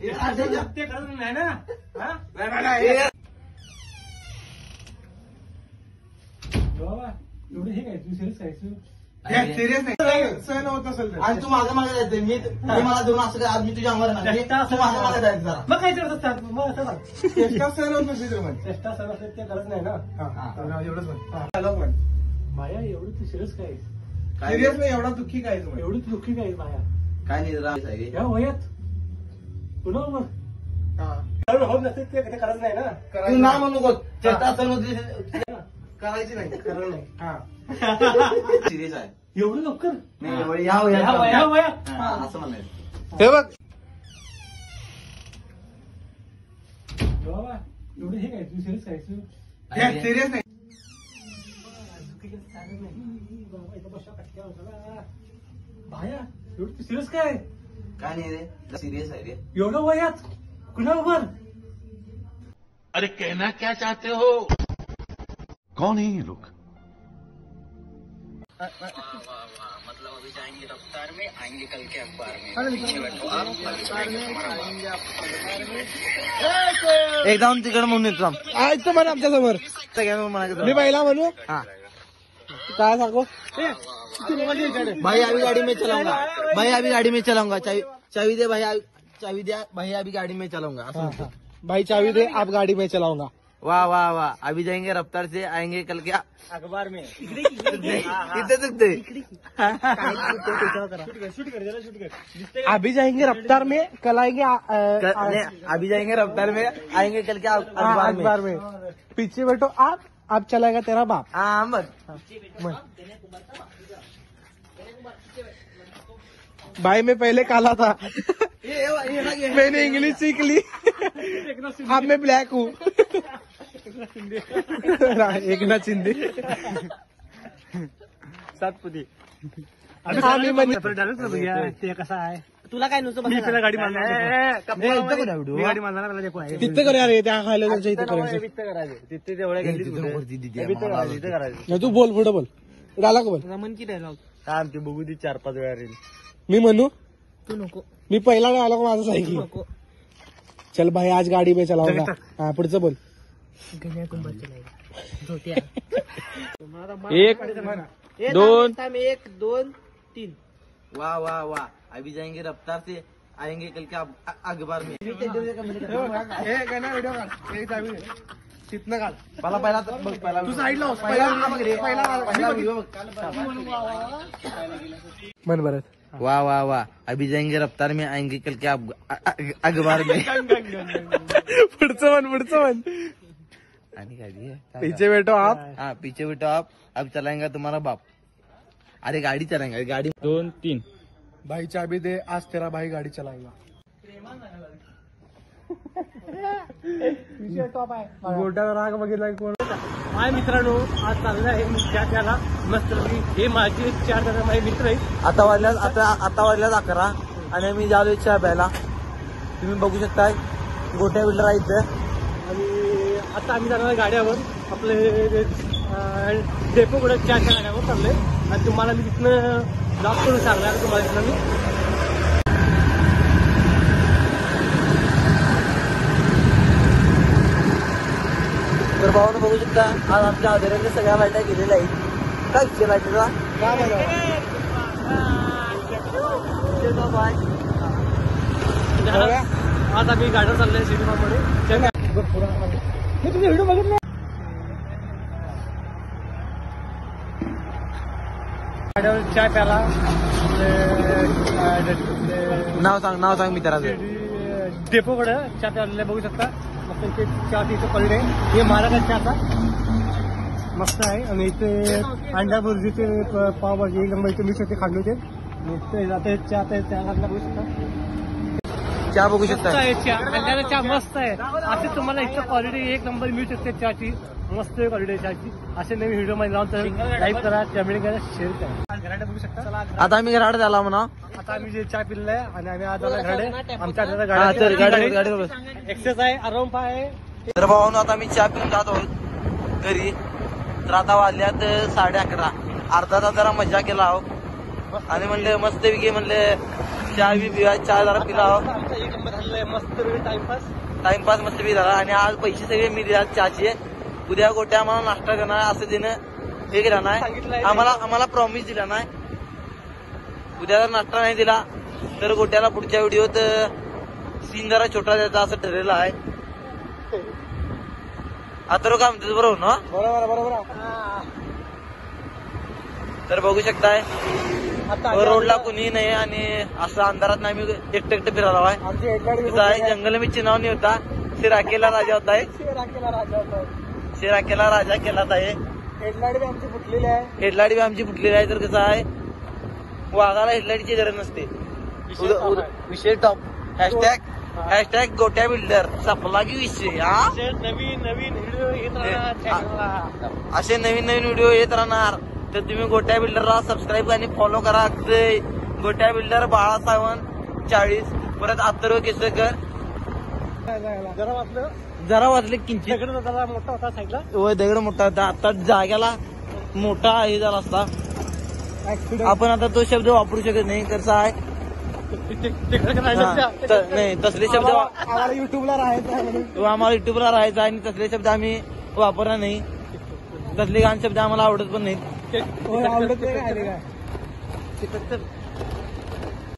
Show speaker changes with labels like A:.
A: ते करत नाही ना. एवढं हे काय तू सिरियस काय तू
B: सिरियस नाही सहन होत असेल
C: आणि तू माझं मागे जायचं मी मला धरून असं आज मी तुझ्या अंगावर माझं मागे जायचं जरा.
A: मग काय करत असतात मग असं
B: चेष्टा सहन होत नसली तर म्हण.
A: चेष्टा सर असेल ते करत नाही ना.
B: एवढंच म्हण.
A: माया एवढं तू सिरियस काय
B: सिरियस नाही एवढा दुःखी काय तू
A: एवढी तू दुःखी काय माया
C: काय नाही जरा
A: या वयात पुन्हा मग होत नसेल ते करत नाही ना.
C: तू ना म्हणू नको चेष्टा सहन होत
B: करायची नाही.
A: करत नाही.
C: सिरियस आहे
A: एवढं लवकर
C: नाही
A: या वयात
C: असं म्हणायचं.
B: हे बघ
A: बाबा एवढं हे काय तू सिरियस काय तू
B: सिरियस नाही.
A: भाया एवढं तू सिरियस काय
C: काय नाही रे सिरियस आहे रे.
A: एवढं वयात कुणावर
D: अरे कहना क्या चाहते हो? कौन है ये लोग?
E: मतलब अभी जाएंगे रफ्तार में, आएंगे कल के अखबार में। पीछे बैठो आप,
C: एकदा तिकडे म्हणून येतो
B: आयचं म्हण आमच्या समोर मी पहिला म्हणू. काय सांगू
C: भाई अभी गाड़ी में चलाऊंगा. भाई अभी गाड़ी में चलाऊंगा. चाबी दे भाई. चाबी दिया भाई अभी गाड़ी में चलाऊंगा.
B: भाई चाबी दे आप गाड़ी में चलाऊंगा.
C: वाह वाह वाह. अभी जाएंगे रफ्तार से, आएंगे कल क्या
A: अखबार में
C: इथे चुकते.
B: अभी जाएंगे रफ्तार में कल आएंगे
C: अभी जाएंगे रफ्तार में, आएंगे कल क्या
B: अखबार में. पीछे बैठो आप चलाएगा तेरा बाप.
C: हाँ मत.
B: भाई मैं पहले काला था मैंने इंग्लिश सीख ली अब मैं ब्लैक हूँ. एकनाथ शिंदे
C: सातपुती.
A: ते कसं आहे
C: तुला काय नुसतं
A: मी त्याला गाडी मारणार मी गाडी मारणार मला देखो आहे
B: तिथे करूया रे त्या खायला त्यांच्या इथे करायचं.
C: तिथे तेवढ्या करायचं.
B: तू बोल पुढे बोल. डायलॉग बोल.
C: मन की डायलॉग काय आमची बघू ती 4-5 वेळा रील.
B: मी म्हणू
C: तू नको.
B: मी पहिला डायलॉग माझा ऐकलं. चल भाई आज गाडी में चलाऊंगा. हा पुढचं बोल.
C: एक 2 3. वाह वाह वाह. अभी जाएंगे रफ्तार से, आएंगे कल क्या अखबार में.
B: तिथनं काढ.
C: मला पहिला
B: तू साईडला हो. मन बरं.
C: वाह वाह वाह. अभी जाएंगे रफ्तार में, आएंगे कल क्या अखबार में.
B: पुढचं म्हण.
C: आणि काय
B: पीछे बैठो आप.
C: हाँ पीछे बैठो आप, अब चलाएंगा तुम्हारा बाप. अरे गाड़ी चलाएंगे गाड़ी. 2 3.
B: भाई चाबी दे आज तेरा भाई गाडी चलाएगा. गोट्यावर राग बघितला कोण.
A: माझ्या मित्रांनो आज चाललं आहे मी त्याला मस्त हे माझे 4 जण माझे मित्र आहेत.
C: आता वाजल्यात 11 आणि मी जालो चहा प्यायला. तुम्ही बघू शकताय गोट्या बिल्डर इथं.
A: आणि आता आम्ही जाणार गाड्यावर आपले डेपोकडे 4 गाड्यावर चाललोय आणि तुम्हाला मी तिथनं जॉब करून सांगणार तुम्हाला तिथनं मी.
C: तर भावानं बघू शकता आज आमच्या आधाराने सगळ्या लाईटा गेलेल्या आहेत. काय इच्छा लाईटीला
A: आज आम्ही गाड्या चाललोय सिनेमामध्ये.
B: तुम्ही व्हिडिओ बघितला.
A: गाड्यावर चहा प्याला.
C: नाव सांग मित्राचं.
A: डेपोकडे चहा प्यायला बघू शकता. मस्त इथे चहा तिथं पडले. हे महाराजांचा चहा मस्त आहे. आणि इथे अंडा बुर्जीचे पावभाजी 1 नंबर इथे मिसळ ते खाल्ले होते. आता चहा बघू शकता.
C: चहा बघू शकता.
A: अंड्याचा चहा मस्त आहे. असे तुम्हाला इथं क्वालिटी 1 नंबर मिळू शकते चहाची. मस्त क्वालिटी चहाची. असे नवीन व्हिडिओ मध्ये जाऊन लाईक करा, कमेंट करा, शेअर करा. घराडे बघू शकता.
C: आता आम्ही घराडे झाला म्हणा.
A: आता आम्ही जे चहा पिलेला आहे आणि आम्ही आज आला घराडे. आमच्या
C: गाडी
A: एक्सेस आहे, आराम आहे.
C: तर भावानो आता मी चहा पिऊन जात आहोत घरी. तर आता वाजल्यात 11:30. अर्धा तास जरा मजा केला आहो आणि म्हणले मस्त म्हणले चहा बी पिऊया, चहा जरा पिला
A: आमचा एक नंबर झालेला आहे, मस्त टाइमपास.
C: टाइमपास मस्त बी झाला. आणि आज पैसे सगळे मी दिले चहाचे. उद्या गोट्या आम्हाला नाश्ता करणार असं देणं हे केलं नाही, आम्हाला प्रॉमिस दिला नाही. उद्या जर नाश्ता नाही दिला तर गोट्याला पुढच्या व्हिडिओत सीन जरा छोटा द्यायचा असं ठरलेलं आहे. आता काय म्हणतो बरोबर ना?
A: बरोबर.
C: तर बघू शकताय
A: आता
C: रोडला कुणी नाही आणि असं अंधारात नाही मी एकटं फिरायला आहे.
A: आमची हेडलाईट
C: कसं आहे जंगल मी चिनाव नाही होता, शिराकेला राजा होता आहे. शिराकेला राजा केला आहे.
A: हेडलाईट बी आमची फुटलेली आहे.
C: हेडलाईट बी आमची फुटलेली आहे. तर कसं आहे वाघाला हेडलाईटची गरज नसते. विषय टॉप. हॅशटॅग गोट्या बिल्डर सपला की विषय. हा
A: नवीन व्हिडिओ येत राहणार चॅनलला.
C: असे नवीन व्हिडिओ येत राहणार. तर तुम्ही गोट्या बिल्डरला सबस्क्राईब आणि फॉलो करा. गोट्या बिल्डर बाळा सावंत 40. परत अथर्व केसकर जरा वाजले किंचित.
A: दगड जरा मोठा होता साईडला.
C: दगड मोठा होता. आता जाग्याला मोठा हे झाला असता. आपण आता तो शब्द वापरू शकत नाही. कसं आहे नाही तसले शब्द
A: आम्हाला युट्यूबला राहायचं आहे म्हणून.
C: आम्हाला युट्यूबला राहायचं आहे आणि तसले शब्द आम्ही वापरणार नाही. तसले घाण शब्द आम्हाला आवडत पण नाहीत.
A: आवडत नाही काय